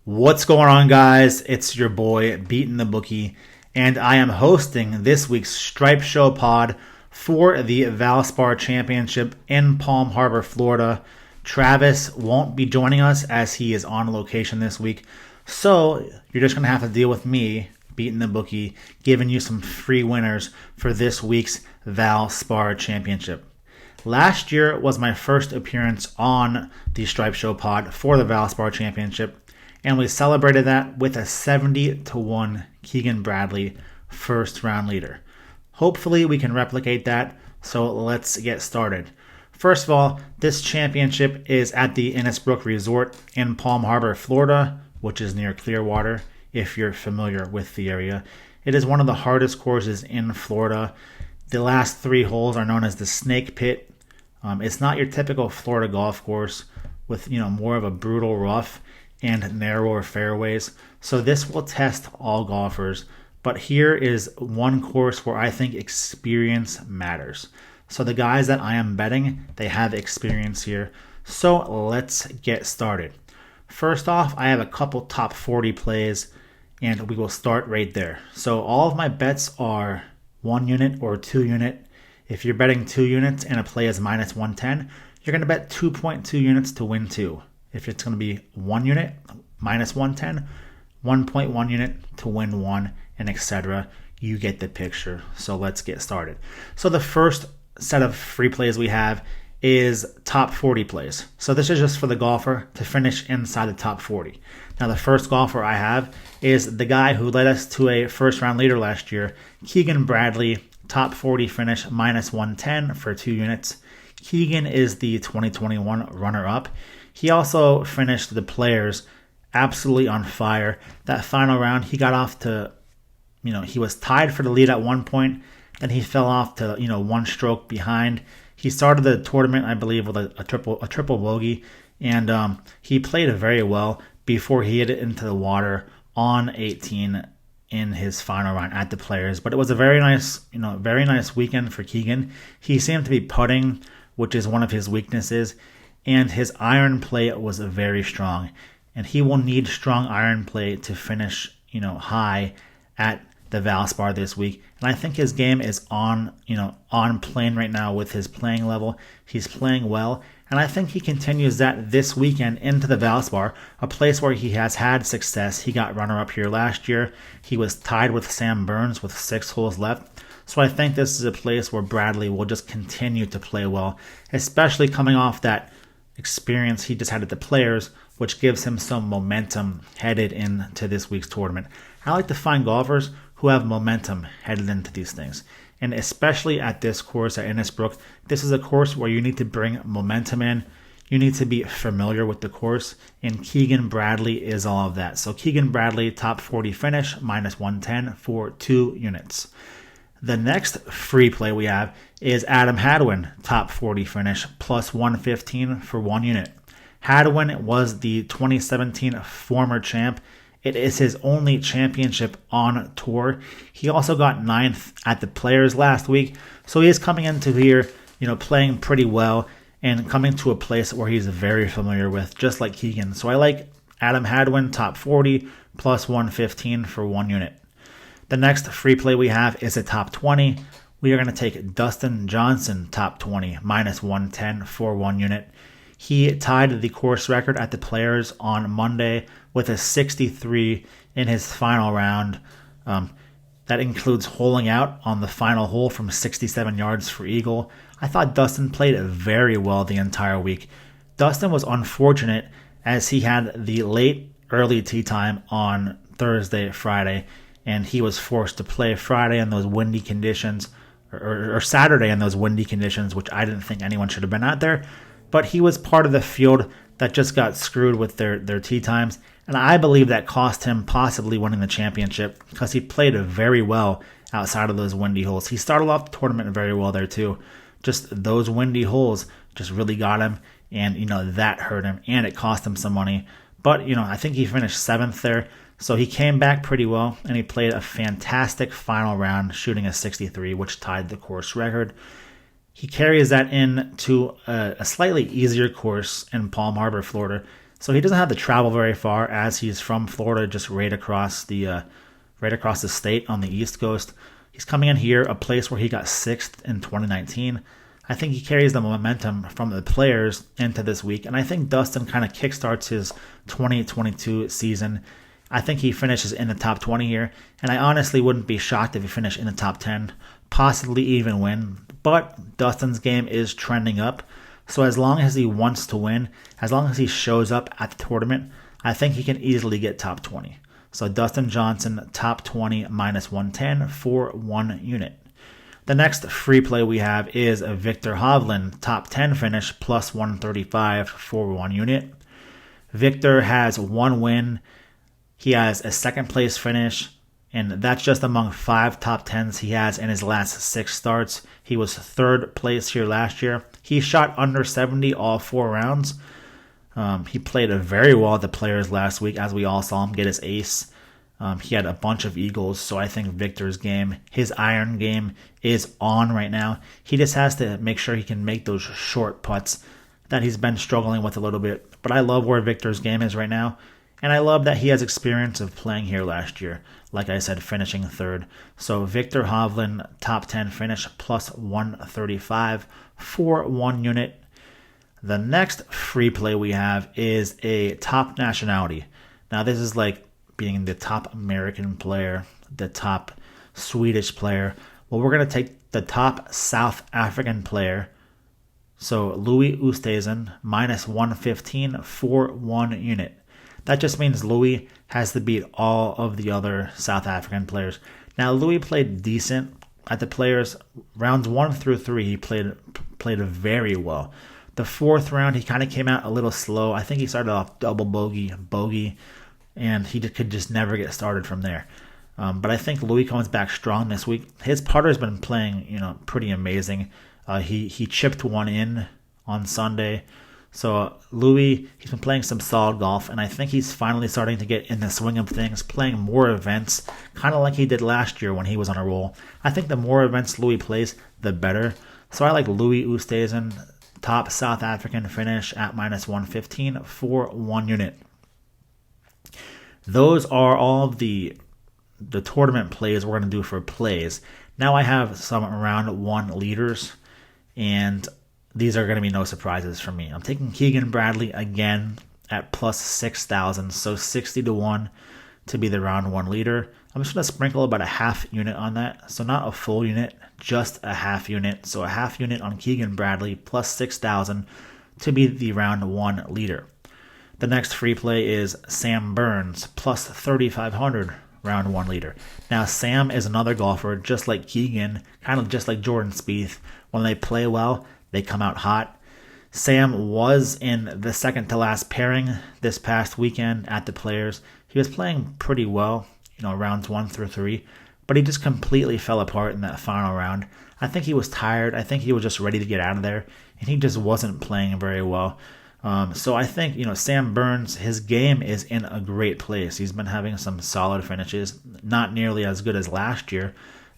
What's going on, guys? It's your boy, Beatin The Bookie, and I am hosting this week's Stripe Show pod for the Valspar Championship in Palm Harbor, Florida. Travis won't be joining us as he is on location this week, so you're just going to have to deal with me, Beatin The Bookie, giving you some free winners for this week's Valspar Championship. Last year was my first appearance on the Stripe Show pod for the Valspar Championship, and we celebrated that with a 70-1 Keegan Bradley first round leader. Hopefully we can replicate that, so let's get started. First of all, this championship is at the Innisbrook Resort in Palm Harbor, Florida, which is near Clearwater, if you're familiar with the area. It is one of the hardest courses in Florida. The last 3 holes are known as the Snake Pit. It's not your typical Florida golf course with more of a brutal rough and narrower fairways. So this will test all golfers. But here is one course where I think experience matters. So the guys that I am betting, they have experience here. So let's get started. First off, I have a couple top 40 plays, and we will start right there. So all of my bets are 1 unit or 2 unit. If you're betting 2 units and a play is minus 110, you're going to bet 2.2 units to win 2. If it's going to be 1 unit, minus 110, 1.1 unit to win 1, and etc. You get the picture. So let's get started. So the first set of free plays we have is top 40 plays. So this is just for the golfer to finish inside the top 40. Now the first golfer I have is the guy who led us to a first round leader last year, Keegan Bradley, top 40 finish, minus 110 for 2 units. Keegan is the 2021 runner-up. He also finished the Players absolutely on fire. That final round, he got off to, he was tied for the lead at one point. Then he fell off to, 1 stroke behind. He started the tournament, I believe, with a triple bogey, and he played very well before he hit it into the water on 18 in his final round at the Players. But it was a very nice weekend for Keegan. He seemed to be putting, which is one of his weaknesses, and his iron play was very strong. And he will need strong iron play to finish, high at the Valspar this week. And I think his game is on plane right now with his playing level. He's playing well. And I think he continues that this weekend into the Valspar, a place where he has had success. He got runner-up here last year. He was tied with Sam Burns with 6 holes left. So I think this is a place where Bradley will just continue to play well, especially coming off that experience he just had at the Players, which gives him some momentum headed into this week's tournament. I like to find golfers who have momentum headed into these things. And especially at this course at Innisbrook, this is a course where you need to bring momentum in. You need to be familiar with the course, and Keegan Bradley is all of that. So Keegan Bradley, top 40 finish, minus 110 for 2 units. The next free play we have is Adam Hadwin, top 40 finish, plus 115 for 1 unit. Hadwin was the 2017 former champ. It is his only championship on tour. He also got 9th at the Players last week, so he is coming into here, playing pretty well and coming to a place where he's very familiar with, just like Keegan. So I like Adam Hadwin, top 40, plus 115 for 1 unit. The next free play we have is a top 20. We are going to take Dustin Johnson, top 20, minus 110 for 1 unit. He tied the course record at the Players on Monday with a 63 in his final round. That includes holing out on the final hole from 67 yards for eagle. I thought Dustin played very well the entire week. Dustin was unfortunate as he had the late early tee time on Thursday, Friday, and he was forced to play Friday in those windy conditions, or Saturday in those windy conditions, which I didn't think anyone should have been out there. But he was part of the field that just got screwed with their tee times, and I believe that cost him possibly winning the championship because he played very well outside of those windy holes. He started off the tournament very well there too. Just those windy holes just really got him, and that hurt him, and it cost him some money. But I think he finished 7th there. So he came back pretty well, and he played a fantastic final round, shooting a 63, which tied the course record. He carries that in to a slightly easier course in Palm Harbor, Florida. So he doesn't have to travel very far, as he's from Florida, just right across the state on the East Coast. He's coming in here, a place where he got 6th in 2019. I think he carries the momentum from the players into this week, and I think Dustin kind of kickstarts his 2022 season. I think he finishes in the top 20 here, and I honestly wouldn't be shocked if he finished in the top 10, possibly even win. But Dustin's game is trending up, so as long as he wants to win, as long as he shows up at the tournament, I think he can easily get top 20. So Dustin Johnson, top 20, minus 110 for 1 unit. The next free play we have is a Viktor Hovland, top 10 finish, plus 135 for 1 unit. Viktor has 1 win. He has a second place finish, and that's just among 5 top 10s he has in his last 6 starts. He was 3rd place here last year. He shot under 70 all 4 rounds. He played very well at the Players last week, as we all saw him get his ace. He had a bunch of eagles, so I think Viktor's game, his iron game, is on right now. He just has to make sure he can make those short putts that he's been struggling with a little bit. But I love where Viktor's game is right now, and I love that he has experience of playing here last year. Like I said, finishing 3rd. So Viktor Hovland, top 10 finish, plus 135 for 1 unit. The next free play we have is a top nationality. Now this is like being the top American player, the top Swedish player. Well, we're going to take the top South African player. So Louis Oosthuizen, minus 115 for 1 unit. That just means Louis has to beat all of the other South African players. Now, Louis played decent at the Players. Rounds 1 through 3, he played very well. The 4th round, he kind of came out a little slow. I think he started off double bogey, and he could just never get started from there. But I think Louis comes back strong this week. His putter's been playing, pretty amazing. He chipped one in on Sunday. So Louis, he's been playing some solid golf, and I think he's finally starting to get in the swing of things, playing more events, kind of like he did last year when he was on a roll. I think the more events Louis plays, the better. So I like Louis Oosthuizen, top South African finish at minus 115 for 1 unit. Those are all the tournament plays we're going to do for plays. Now I have some round 1 leaders, and these are going to be no surprises for me. I'm taking Keegan Bradley again at plus 6,000, so 60 to 1 to be the round 1 leader. I'm just going to sprinkle about a half unit on that, so not a full unit, just a half unit. So a half unit on Keegan Bradley plus 6,000 to be the round 1 leader. The next free play is Sam Burns, plus 3,500, round 1 leader. Now, Sam is another golfer, just like Keegan, kind of just like Jordan Spieth. When they play well, they come out hot. Sam was in the second to last pairing this past weekend at the Players. He was playing pretty well, rounds 1 through 3, but he just completely fell apart in that final round. I think he was tired. I think he was just ready to get out of there, and he just wasn't playing very well. So I think, Sam Burns, his game is in a great place. He's been having some solid finishes, not nearly as good as last year,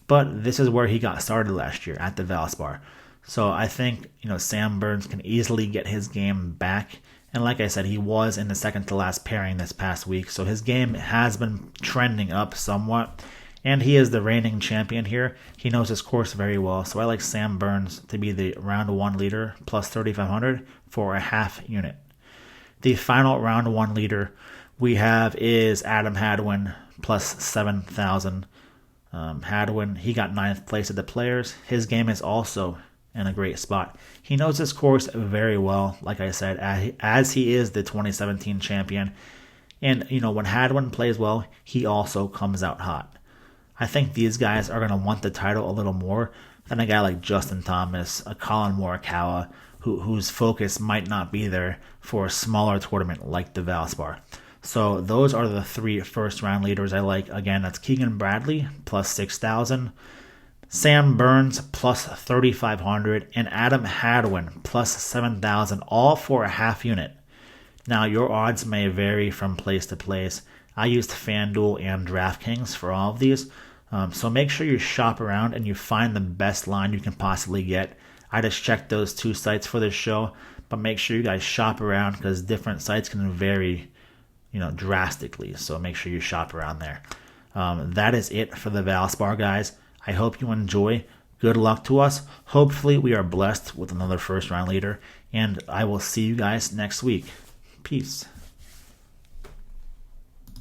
but this is where he got started last year at the Valspar. So I think, Sam Burns can easily get his game back. And like I said, he was in the second to last pairing this past week. So his game has been trending up somewhat. And he is the reigning champion here. He knows his course very well. So I like Sam Burns to be the round 1 leader, plus 3,500 for a half unit. The final round 1 leader we have is Adam Hadwin, plus 7,000. Hadwin, he got 9th place at the Players. His game is also in a great spot. He knows his course very well, like I said, as he is the 2017 champion. And, when Hadwin plays well, he also comes out hot. I think these guys are going to want the title a little more than a guy like Justin Thomas, a Colin Morikawa, whose focus might not be there for a smaller tournament like the Valspar. So those are the 3 first-round leaders I like. Again, that's Keegan Bradley, plus 6,000, Sam Burns, plus 3,500, and Adam Hadwin, plus 7,000, all for a half unit. Now, your odds may vary from place to place. I used FanDuel and DraftKings for all of these. So make sure you shop around and you find the best line you can possibly get. I just checked those 2 sites for this show, but make sure you guys shop around because different sites can vary, drastically. So make sure you shop around there. That is it for the Valspar, guys. I hope you enjoy. Good luck to us. Hopefully we are blessed with another first round leader, and I will see you guys next week. Peace.